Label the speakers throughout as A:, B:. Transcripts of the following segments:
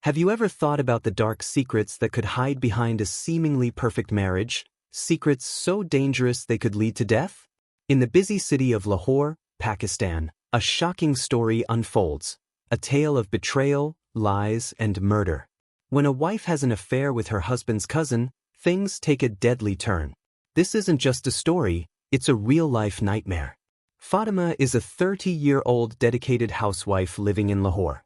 A: Have you ever thought about the dark secrets that could hide behind a seemingly perfect marriage? Secrets so dangerous they could lead to death? In the busy city of Lahore, Pakistan, a shocking story unfolds, a tale of betrayal, lies, and murder. When a wife has an affair with her husband's cousin, things take a deadly turn. This isn't just a story, it's a real-life nightmare. Fatima is a 30-year-old dedicated housewife living in Lahore.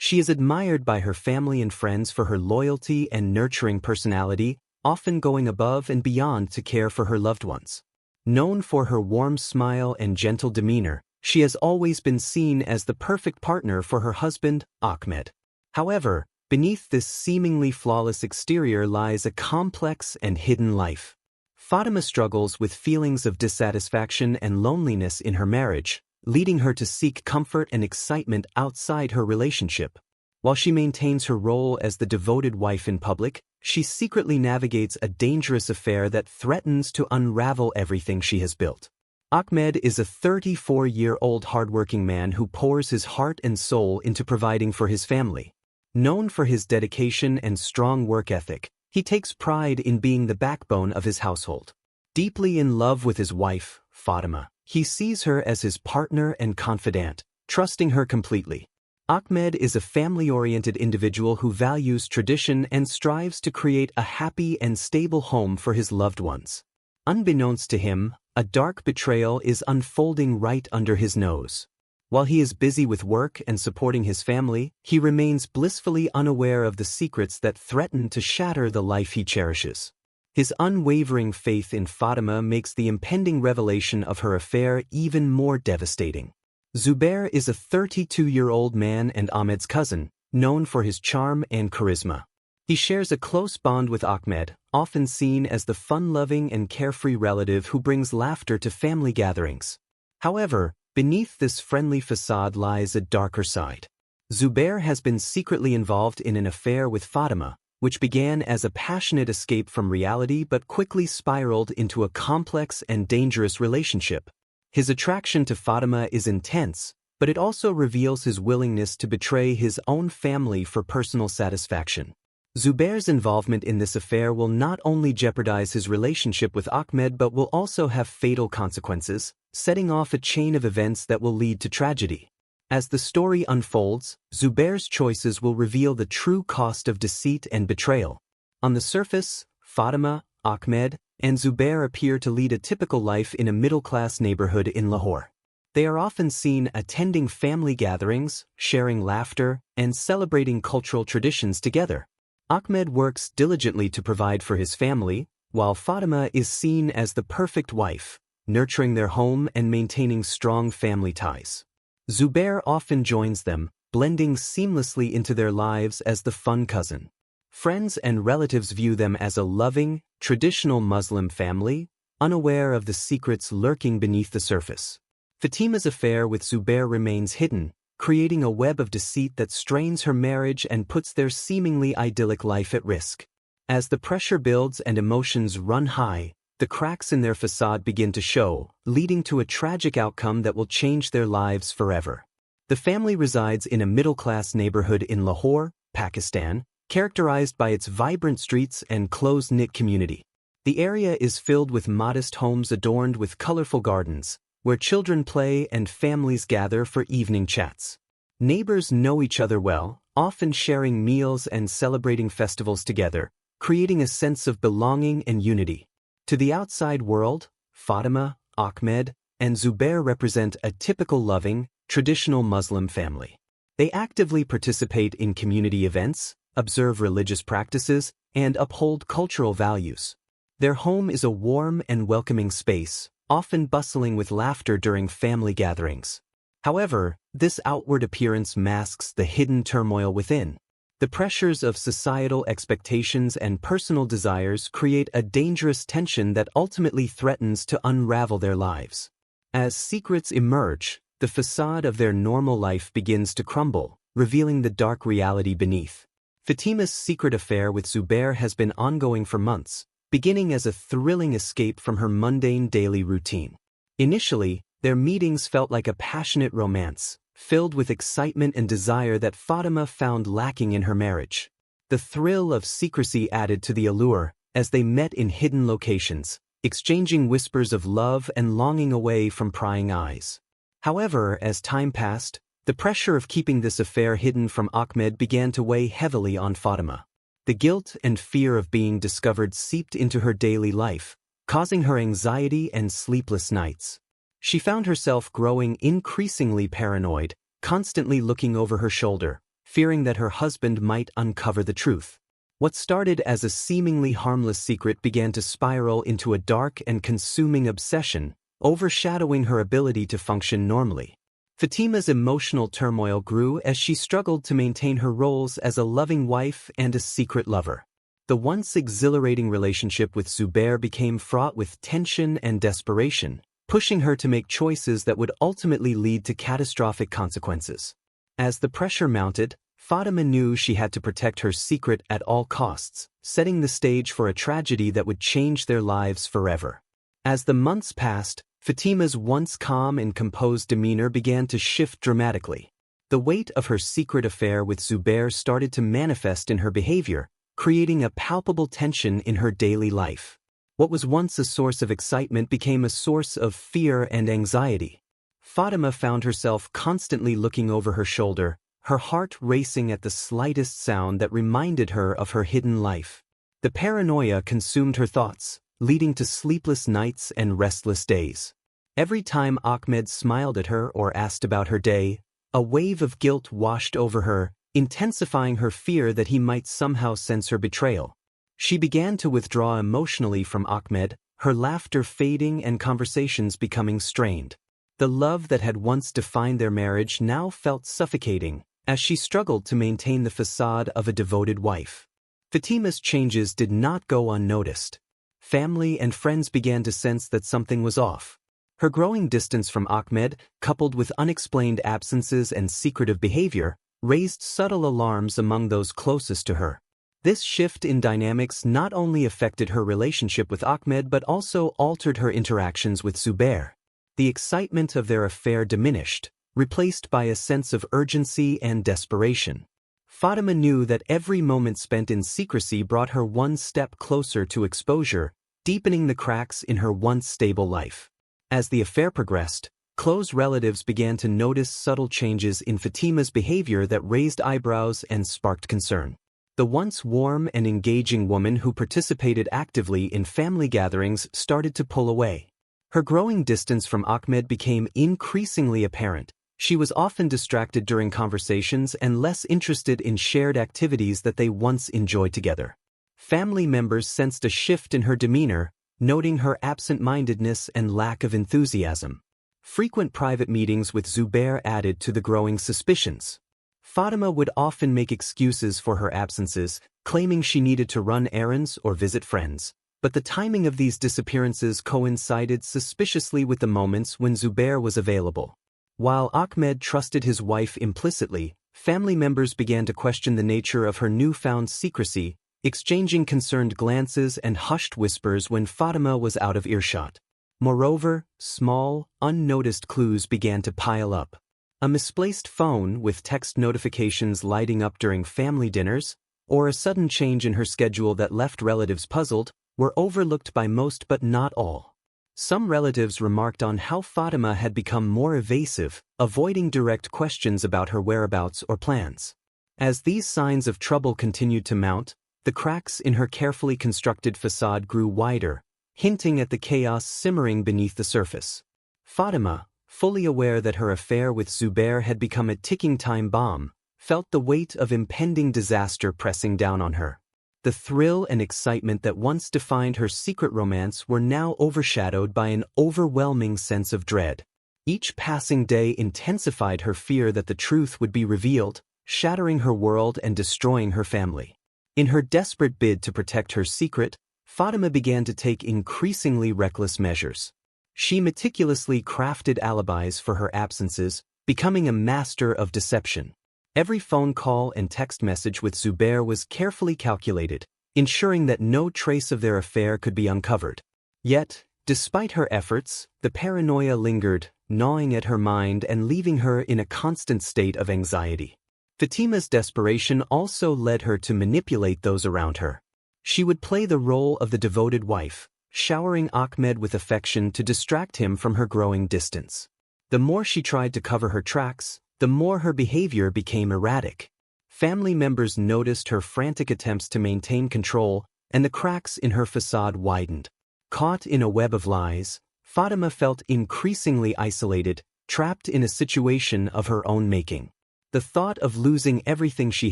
A: She is admired by her family and friends for her loyalty and nurturing personality, often going above and beyond to care for her loved ones. Known for her warm smile and gentle demeanor, she has always been seen as the perfect partner for her husband, Ahmed. However, beneath this seemingly flawless exterior lies a complex and hidden life. Fatima struggles with feelings of dissatisfaction and loneliness in her marriage, leading her to seek comfort and excitement outside her relationship. While she maintains her role as the devoted wife in public, she secretly navigates a dangerous affair that threatens to unravel everything she has built. Ahmed is a 34-year-old hardworking man who pours his heart and soul into providing for his family. Known for his dedication and strong work ethic, he takes pride in being the backbone of his household. Deeply in love with his wife, Fatima, he sees her as his partner and confidant, trusting her completely. Ahmed is a family-oriented individual who values tradition and strives to create a happy and stable home for his loved ones. Unbeknownst to him, a dark betrayal is unfolding right under his nose. While he is busy with work and supporting his family, he remains blissfully unaware of the secrets that threaten to shatter the life he cherishes. His unwavering faith in Fatima makes the impending revelation of her affair even more devastating. Zubair is a 32-year-old man and Ahmed's cousin, known for his charm and charisma. He shares a close bond with Ahmed, often seen as the fun-loving and carefree relative who brings laughter to family gatherings. However, beneath this friendly facade lies a darker side. Zubair has been secretly involved in an affair with Fatima, which began as a passionate escape from reality but quickly spiraled into a complex and dangerous relationship. His attraction to Fatima is intense, but it also reveals his willingness to betray his own family for personal satisfaction. Zubair's involvement in this affair will not only jeopardize his relationship with Ahmed but will also have fatal consequences, setting off a chain of events that will lead to tragedy. As the story unfolds, Zubair's choices will reveal the true cost of deceit and betrayal. On the surface, Fatima, Ahmed, and Zubair appear to lead a typical life in a middle-class neighborhood in Lahore. They are often seen attending family gatherings, sharing laughter, and celebrating cultural traditions together. Ahmed works diligently to provide for his family, while Fatima is seen as the perfect wife, nurturing their home and maintaining strong family ties. Zubair often joins them, blending seamlessly into their lives as the fun cousin. Friends and relatives view them as a loving, traditional Muslim family, unaware of the secrets lurking beneath the surface. Fatima's affair with Zubair remains hidden, creating a web of deceit that strains her marriage and puts their seemingly idyllic life at risk. As the pressure builds and emotions run high, the cracks in their facade begin to show, leading to a tragic outcome that will change their lives forever. The family resides in a middle-class neighborhood in Lahore, Pakistan, characterized by its vibrant streets and close-knit community. The area is filled with modest homes adorned with colorful gardens, where children play and families gather for evening chats. Neighbors know each other well, often sharing meals and celebrating festivals together, creating a sense of belonging and unity. To the outside world, Fatima, Ahmed, and Zubair represent a typical loving, traditional Muslim family. They actively participate in community events, observe religious practices, and uphold cultural values. Their home is a warm and welcoming space, often bustling with laughter during family gatherings. However, this outward appearance masks the hidden turmoil within. The pressures of societal expectations and personal desires create a dangerous tension that ultimately threatens to unravel their lives. As secrets emerge, the facade of their normal life begins to crumble, revealing the dark reality beneath. Fatima's secret affair with Zubair has been ongoing for months, beginning as a thrilling escape from her mundane daily routine. Initially, their meetings felt like a passionate romance, filled with excitement and desire that Fatima found lacking in her marriage. The thrill of secrecy added to the allure, as they met in hidden locations, exchanging whispers of love and longing away from prying eyes. However, as time passed, the pressure of keeping this affair hidden from Ahmed began to weigh heavily on Fatima. The guilt and fear of being discovered seeped into her daily life, causing her anxiety and sleepless nights. She found herself growing increasingly paranoid, constantly looking over her shoulder, fearing that her husband might uncover the truth. What started as a seemingly harmless secret began to spiral into a dark and consuming obsession, overshadowing her ability to function normally. Fatima's emotional turmoil grew as she struggled to maintain her roles as a loving wife and a secret lover. The once exhilarating relationship with Zubair became fraught with tension and desperation, pushing her to make choices that would ultimately lead to catastrophic consequences. As the pressure mounted, Fatima knew she had to protect her secret at all costs, setting the stage for a tragedy that would change their lives forever. As the months passed, Fatima's once calm and composed demeanor began to shift dramatically. The weight of her secret affair with Zubair started to manifest in her behavior, creating a palpable tension in her daily life. What was once a source of excitement became a source of fear and anxiety. Fatima found herself constantly looking over her shoulder, her heart racing at the slightest sound that reminded her of her hidden life. The paranoia consumed her thoughts, leading to sleepless nights and restless days. Every time Ahmed smiled at her or asked about her day, a wave of guilt washed over her, intensifying her fear that he might somehow sense her betrayal. She began to withdraw emotionally from Ahmed, her laughter fading and conversations becoming strained. The love that had once defined their marriage now felt suffocating, as she struggled to maintain the facade of a devoted wife. Fatima's changes did not go unnoticed. Family and friends began to sense that something was off. Her growing distance from Ahmed, coupled with unexplained absences and secretive behavior, raised subtle alarms among those closest to her. This shift in dynamics not only affected her relationship with Ahmed but also altered her interactions with Zubair. The excitement of their affair diminished, replaced by a sense of urgency and desperation. Fatima knew that every moment spent in secrecy brought her one step closer to exposure, deepening the cracks in her once stable life. As the affair progressed, close relatives began to notice subtle changes in Fatima's behavior that raised eyebrows and sparked concern. The once warm and engaging woman who participated actively in family gatherings started to pull away. Her growing distance from Ahmed became increasingly apparent. She was often distracted during conversations and less interested in shared activities that they once enjoyed together. Family members sensed a shift in her demeanor, noting her absent-mindedness and lack of enthusiasm. Frequent private meetings with Zubair added to the growing suspicions. Fatima would often make excuses for her absences, claiming she needed to run errands or visit friends. But the timing of these disappearances coincided suspiciously with the moments when Zubair was available. While Ahmed trusted his wife implicitly, family members began to question the nature of her newfound secrecy, exchanging concerned glances and hushed whispers when Fatima was out of earshot. Moreover, small, unnoticed clues began to pile up. A misplaced phone with text notifications lighting up during family dinners, or a sudden change in her schedule that left relatives puzzled, were overlooked by most but not all. Some relatives remarked on how Fatima had become more evasive, avoiding direct questions about her whereabouts or plans. As these signs of trouble continued to mount, the cracks in her carefully constructed facade grew wider, hinting at the chaos simmering beneath the surface. Fatima, fully aware that her affair with Zubair had become a ticking time bomb, felt the weight of impending disaster pressing down on her. The thrill and excitement that once defined her secret romance were now overshadowed by an overwhelming sense of dread. Each passing day intensified her fear that the truth would be revealed, shattering her world and destroying her family. In her desperate bid to protect her secret, Fatima began to take increasingly reckless measures. She meticulously crafted alibis for her absences, becoming a master of deception. Every phone call and text message with Zubair was carefully calculated, ensuring that no trace of their affair could be uncovered. Yet, Despite her efforts, the paranoia lingered, gnawing at her mind and leaving her in a constant state of anxiety. Fatima's desperation also led her to manipulate those around her. She would play the role of the devoted wife, showering Ahmed with affection to distract him from her growing distance. The more she tried to cover her tracks, the more her behavior became erratic. Family members noticed her frantic attempts to maintain control, and the cracks in her facade widened. Caught in a web of lies, Fatima felt increasingly isolated, trapped in a situation of her own making. The thought of losing everything she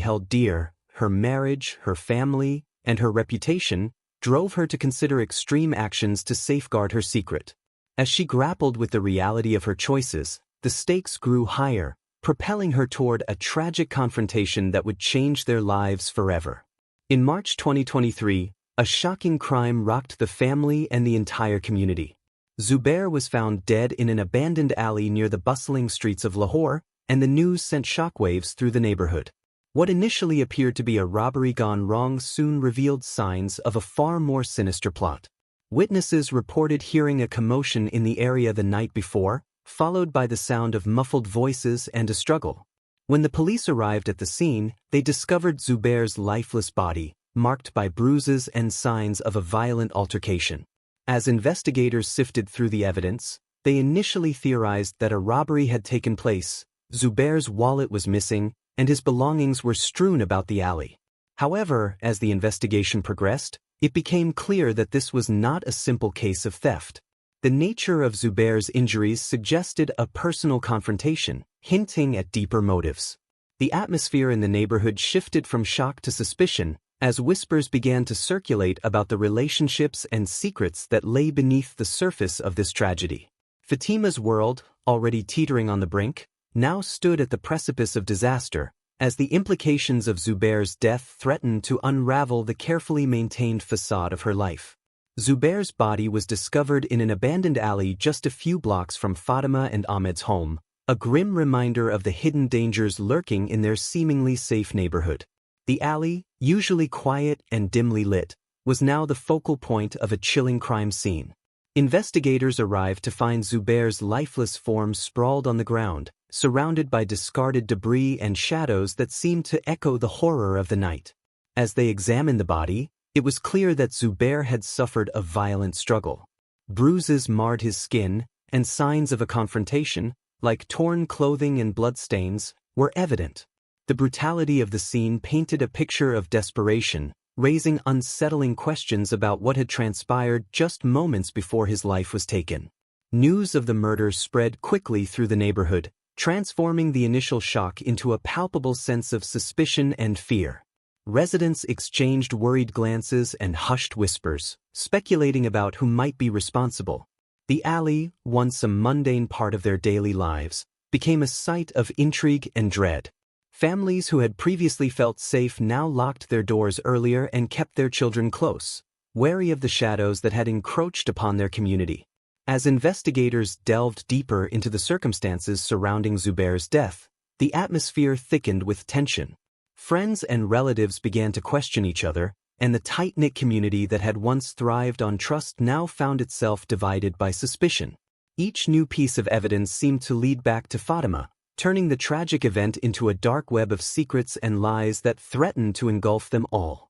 A: held dear, her marriage, her family, and her reputation, drove her to consider extreme actions to safeguard her secret. As she grappled with the reality of her choices, the stakes grew higher, propelling her toward a tragic confrontation that would change their lives forever. In March 2023, a shocking crime rocked the family and the entire community. Zubair was found dead in an abandoned alley near the bustling streets of Lahore, and the news sent shockwaves through the neighborhood. What initially appeared to be a robbery gone wrong soon revealed signs of a far more sinister plot. Witnesses reported hearing a commotion in the area the night before, followed by the sound of muffled voices and a struggle. When the police arrived at the scene, they discovered Zubair's lifeless body, marked by bruises and signs of a violent altercation. As investigators sifted through the evidence, they initially theorized that a robbery had taken place. Zubair's wallet was missing, and his belongings were strewn about the alley. However, as the investigation progressed, it became clear that this was not a simple case of theft. The nature of Zubair's injuries suggested a personal confrontation, hinting at deeper motives. The atmosphere in the neighborhood shifted from shock to suspicion, as whispers began to circulate about the relationships and secrets that lay beneath the surface of this tragedy. Fatima's world, already teetering on the brink, now stood at the precipice of disaster, as the implications of Zubair's death threatened to unravel the carefully maintained facade of her life. Zubair's body was discovered in an abandoned alley just a few blocks from Fatima and Ahmed's home, a grim reminder of the hidden dangers lurking in their seemingly safe neighborhood. The alley, usually quiet and dimly lit, was now the focal point of a chilling crime scene. Investigators arrived to find Zubair's lifeless form sprawled on the ground, surrounded by discarded debris and shadows that seemed to echo the horror of the night. As they examined the body, it was clear that Zubair had suffered a violent struggle. Bruises marred his skin, and signs of a confrontation, like torn clothing and bloodstains, were evident. The brutality of the scene painted a picture of desperation, raising unsettling questions about what had transpired just moments before his life was taken. News of the murder spread quickly through the neighborhood, transforming the initial shock into a palpable sense of suspicion and fear. Residents exchanged worried glances and hushed whispers, speculating about who might be responsible. The alley, once a mundane part of their daily lives, became a site of intrigue and dread. Families who had previously felt safe now locked their doors earlier and kept their children close, wary of the shadows that had encroached upon their community. As investigators delved deeper into the circumstances surrounding Zubair's death, the atmosphere thickened with tension. Friends and relatives began to question each other, and the tight-knit community that had once thrived on trust now found itself divided by suspicion. Each new piece of evidence seemed to lead back to Fatima, turning the tragic event into a dark web of secrets and lies that threatened to engulf them all.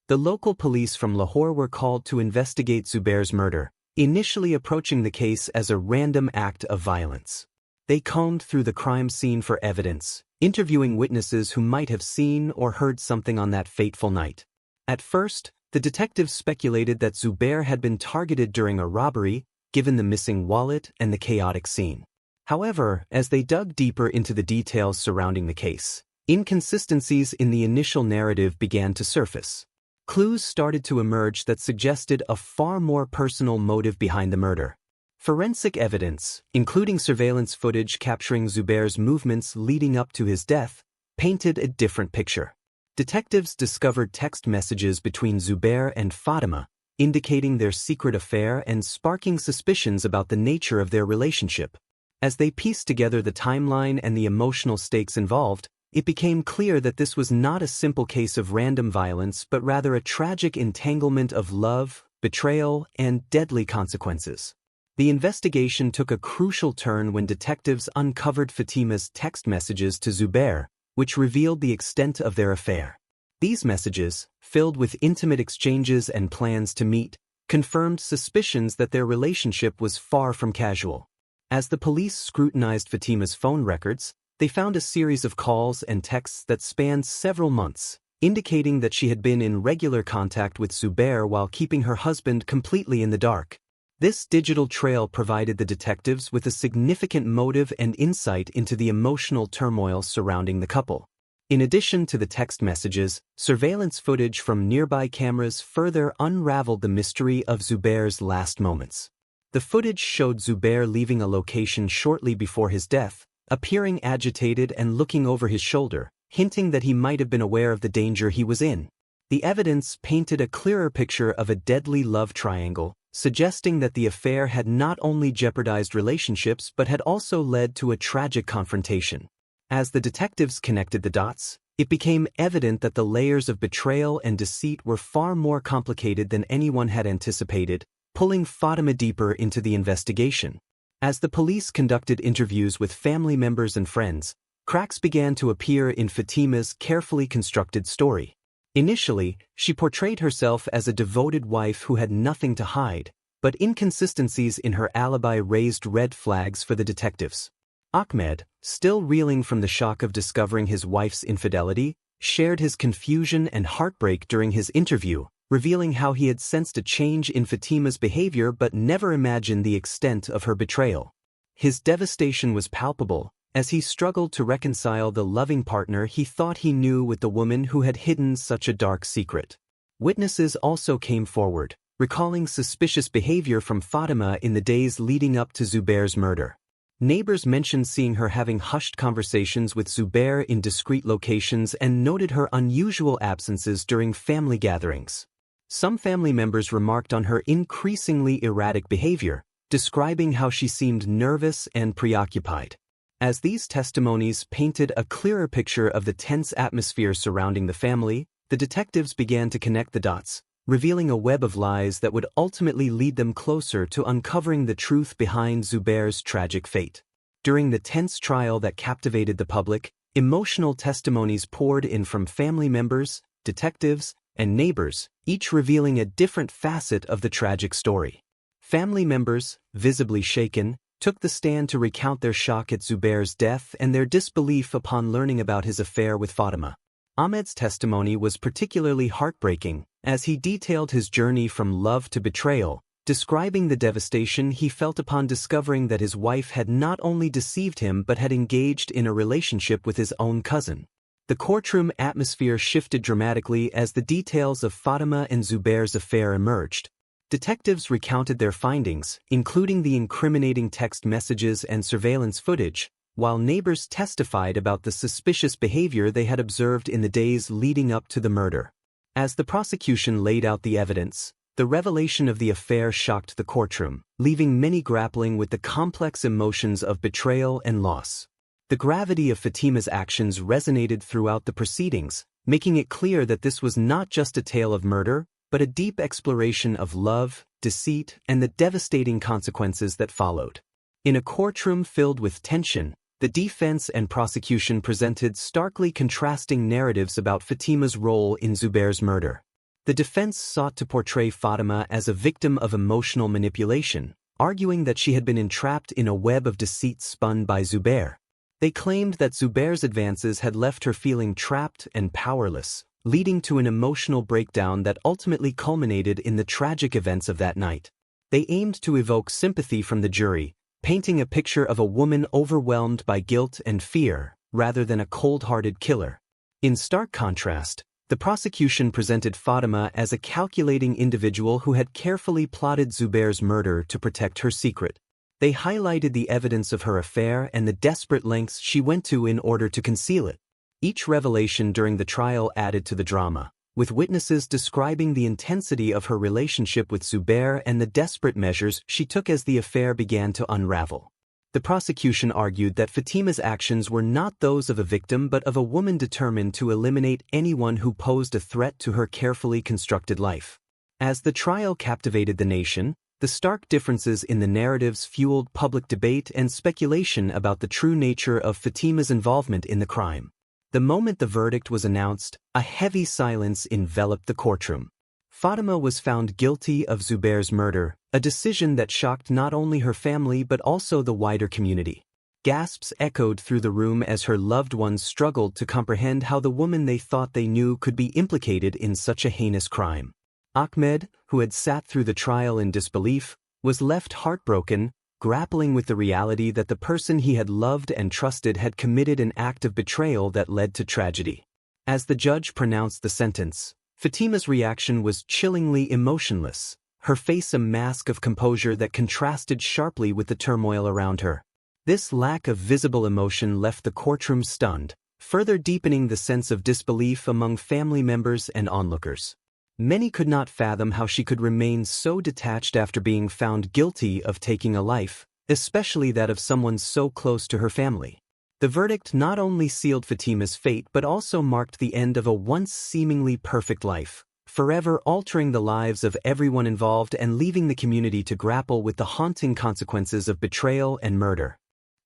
A: The local police from Lahore were called to investigate Zubair's murder, initially approaching the case as a random act of violence. They combed through the crime scene for evidence, interviewing witnesses who might have seen or heard something on that fateful night. At first, the detectives speculated that Zubair had been targeted during a robbery, given the missing wallet and the chaotic scene. However, as they dug deeper into the details surrounding the case, inconsistencies in the initial narrative began to surface. Clues started to emerge that suggested a far more personal motive behind the murder. Forensic evidence, including surveillance footage capturing Zubair's movements leading up to his death, painted a different picture. Detectives discovered text messages between Zubair and Fatima, indicating their secret affair and sparking suspicions about the nature of their relationship. As they pieced together the timeline and the emotional stakes involved, it became clear that this was not a simple case of random violence but rather a tragic entanglement of love, betrayal, and deadly consequences. The investigation took a crucial turn when detectives uncovered Fatima's text messages to Zubair, which revealed the extent of their affair. These messages, filled with intimate exchanges and plans to meet, confirmed suspicions that their relationship was far from casual. As the police scrutinized Fatima's phone records, they found a series of calls and texts that spanned several months, indicating that she had been in regular contact with Zubair while keeping her husband completely in the dark. This digital trail provided the detectives with a significant motive and insight into the emotional turmoil surrounding the couple. In addition to the text messages, surveillance footage from nearby cameras further unraveled the mystery of Zubair's last moments. The footage showed Zubair leaving a location shortly before his death, appearing agitated and looking over his shoulder, hinting that he might have been aware of the danger he was in. The evidence painted a clearer picture of a deadly love triangle, suggesting that the affair had not only jeopardized relationships but had also led to a tragic confrontation. As the detectives connected the dots, it became evident that the layers of betrayal and deceit were far more complicated than anyone had anticipated, pulling Fatima deeper into the investigation. As the police conducted interviews with family members and friends, cracks began to appear in Fatima's carefully constructed story. Initially, she portrayed herself as a devoted wife who had nothing to hide, but inconsistencies in her alibi raised red flags for the detectives. Ahmed, still reeling from the shock of discovering his wife's infidelity, shared his confusion and heartbreak during his interview, revealing how he had sensed a change in Fatima's behavior but never imagined the extent of her betrayal. His devastation was palpable, as he struggled to reconcile the loving partner he thought he knew with the woman who had hidden such a dark secret. Witnesses also came forward, recalling suspicious behavior from Fatima in the days leading up to Zubair's murder. Neighbors mentioned seeing her having hushed conversations with Zubair in discreet locations and noted her unusual absences during family gatherings. Some family members remarked on her increasingly erratic behavior, describing how she seemed nervous and preoccupied. As these testimonies painted a clearer picture of the tense atmosphere surrounding the family, the detectives began to connect the dots, revealing a web of lies that would ultimately lead them closer to uncovering the truth behind Zubair's tragic fate. During the tense trial that captivated the public, emotional testimonies poured in from family members, detectives, and neighbors, each revealing a different facet of the tragic story. Family members, visibly shaken, took the stand to recount their shock at Zubair's death and their disbelief upon learning about his affair with Fatima. Ahmed's testimony was particularly heartbreaking, as he detailed his journey from love to betrayal, describing the devastation he felt upon discovering that his wife had not only deceived him but had engaged in a relationship with his own cousin. The courtroom atmosphere shifted dramatically as the details of Fatima and Zubair's affair emerged. Detectives recounted their findings, including the incriminating text messages and surveillance footage, while neighbors testified about the suspicious behavior they had observed in the days leading up to the murder. As the prosecution laid out the evidence, the revelation of the affair shocked the courtroom, leaving many grappling with the complex emotions of betrayal and loss. The gravity of Fatima's actions resonated throughout the proceedings, making it clear that this was not just a tale of murder, but a deep exploration of love, deceit, and the devastating consequences that followed. In a courtroom filled with tension, the defense and prosecution presented starkly contrasting narratives about Fatima's role in Zubair's murder. The defense sought to portray Fatima as a victim of emotional manipulation, arguing that she had been entrapped in a web of deceit spun by Zubair. They claimed that Zubair's advances had left her feeling trapped and powerless, leading to an emotional breakdown that ultimately culminated in the tragic events of that night. They aimed to evoke sympathy from the jury, painting a picture of a woman overwhelmed by guilt and fear, rather than a cold-hearted killer. In stark contrast, the prosecution presented Fatima as a calculating individual who had carefully plotted Zubair's murder to protect her secret. They highlighted the evidence of her affair and the desperate lengths she went to in order to conceal it. Each revelation during the trial added to the drama, with witnesses describing the intensity of her relationship with Zubair and the desperate measures she took as the affair began to unravel. The prosecution argued that Fatima's actions were not those of a victim but of a woman determined to eliminate anyone who posed a threat to her carefully constructed life. As the trial captivated the nation, The stark differences in the narratives fueled public debate and speculation about the true nature of Fatima's involvement in the crime. The moment the verdict was announced, a heavy silence enveloped the courtroom. Fatima was found guilty of Zubair's murder, a decision that shocked not only her family but also the wider community. Gasps echoed through the room as her loved ones struggled to comprehend how the woman they thought they knew could be implicated in such a heinous crime. Ahmed, who had sat through the trial in disbelief, was left heartbroken, grappling with the reality that the person he had loved and trusted had committed an act of betrayal that led to tragedy. As the judge pronounced the sentence, Fatima's reaction was chillingly emotionless, her face a mask of composure that contrasted sharply with the turmoil around her. This lack of visible emotion left the courtroom stunned, further deepening the sense of disbelief among family members and onlookers. Many could not fathom how she could remain so detached after being found guilty of taking a life, especially that of someone so close to her family. The verdict not only sealed Fatima's fate but also marked the end of a once seemingly perfect life, forever altering the lives of everyone involved and leaving the community to grapple with the haunting consequences of betrayal and murder.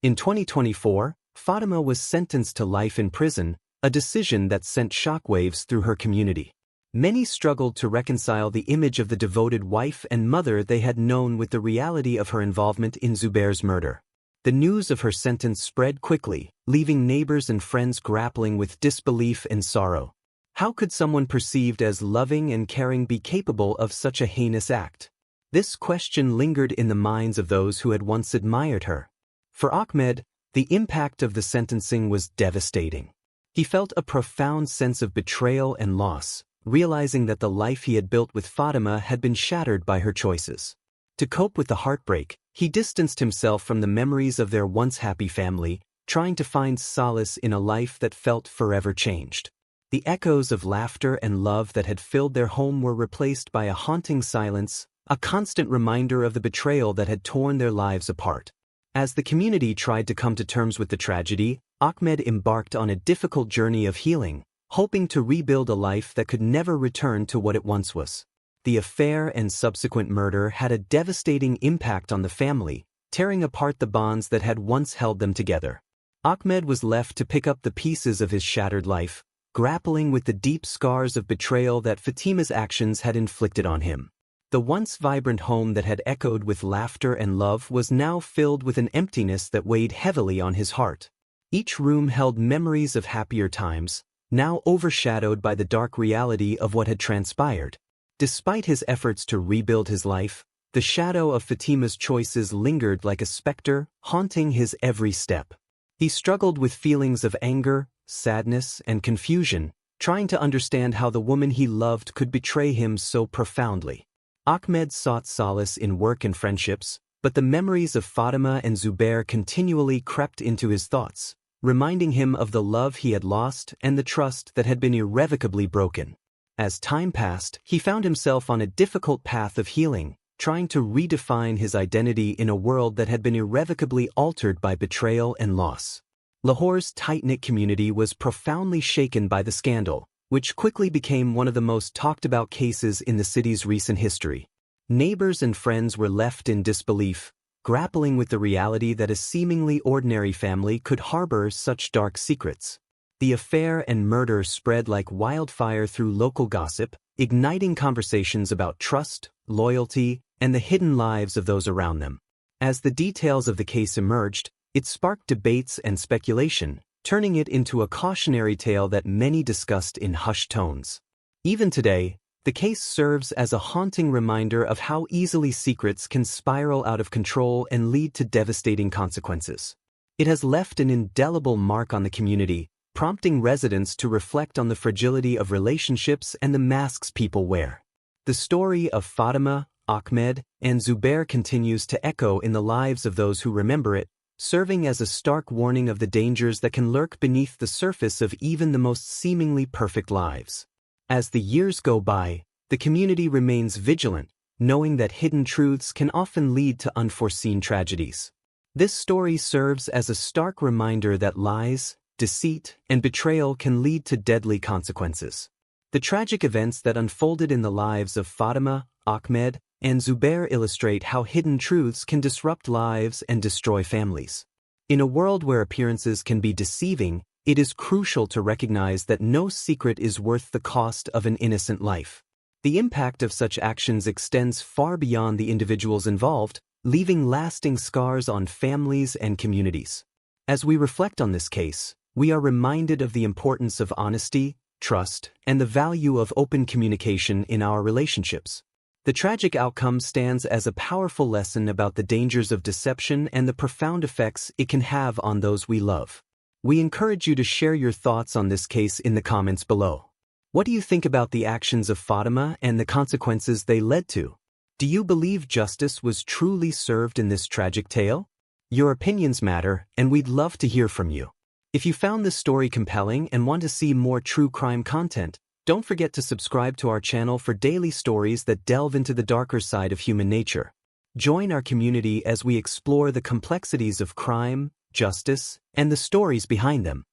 A: In 2024, Fatima was sentenced to life in prison, a decision that sent shockwaves through her community. Many struggled to reconcile the image of the devoted wife and mother they had known with the reality of her involvement in Zubair's murder. The news of her sentence spread quickly, leaving neighbors and friends grappling with disbelief and sorrow. How could someone perceived as loving and caring be capable of such a heinous act? This question lingered in the minds of those who had once admired her. For Ahmed, the impact of the sentencing was devastating. He felt a profound sense of betrayal and loss, realizing that the life he had built with Fatima had been shattered by her choices. To cope with the heartbreak, he distanced himself from the memories of their once happy family, trying to find solace in a life that felt forever changed. The echoes of laughter and love that had filled their home were replaced by a haunting silence, a constant reminder of the betrayal that had torn their lives apart. As the community tried to come to terms with the tragedy, Ahmed embarked on a difficult journey of healing, hoping to rebuild a life that could never return to what it once was. The affair and subsequent murder had a devastating impact on the family, tearing apart the bonds that had once held them together. Ahmed was left to pick up the pieces of his shattered life, grappling with the deep scars of betrayal that Fatima's actions had inflicted on him. The once vibrant home that had echoed with laughter and love was now filled with an emptiness that weighed heavily on his heart. Each room held memories of happier times, now overshadowed by the dark reality of what had transpired. Despite his efforts to rebuild his life, the shadow of Fatima's choices lingered like a specter, haunting his every step. He struggled with feelings of anger, sadness, and confusion, trying to understand how the woman he loved could betray him so profoundly. Ahmed sought solace in work and friendships, but the memories of Fatima and Zubair continually crept into his thoughts, reminding him of the love he had lost and the trust that had been irrevocably broken. As time passed, he found himself on a difficult path of healing, trying to redefine his identity in a world that had been irrevocably altered by betrayal and loss. Lahore's tight-knit community was profoundly shaken by the scandal, which quickly became one of the most talked-about cases in the city's recent history. Neighbors and friends were left in disbelief, grappling with the reality that a seemingly ordinary family could harbor such dark secrets. The affair and murder spread like wildfire through local gossip, igniting conversations about trust, loyalty, and the hidden lives of those around them. As the details of the case emerged, it sparked debates and speculation, turning it into a cautionary tale that many discussed in hushed tones. Even today, the case serves as a haunting reminder of how easily secrets can spiral out of control and lead to devastating consequences. It has left an indelible mark on the community, prompting residents to reflect on the fragility of relationships and the masks people wear. The story of Fatima, Ahmed, and Zubair continues to echo in the lives of those who remember it, serving as a stark warning of the dangers that can lurk beneath the surface of even the most seemingly perfect lives. As the years go by, the community remains vigilant, knowing that hidden truths can often lead to unforeseen tragedies. This story serves as a stark reminder that lies, deceit, and betrayal can lead to deadly consequences. The tragic events that unfolded in the lives of Fatima, Ahmed, and Zubair illustrate how hidden truths can disrupt lives and destroy families. In a world where appearances can be deceiving, it is crucial to recognize that no secret is worth the cost of an innocent life. The impact of such actions extends far beyond the individuals involved, leaving lasting scars on families and communities. As we reflect on this case, we are reminded of the importance of honesty, trust, and the value of open communication in our relationships. The tragic outcome stands as a powerful lesson about the dangers of deception and the profound effects it can have on those we love. We encourage you to share your thoughts on this case in the comments below. What do you think about the actions of Fatima and the consequences they led to? Do you believe justice was truly served in this tragic tale? Your opinions matter, and we'd love to hear from you. If you found this story compelling and want to see more true crime content, don't forget to subscribe to our channel for daily stories that delve into the darker side of human nature. Join our community as we explore the complexities of crime, justice, and the stories behind them.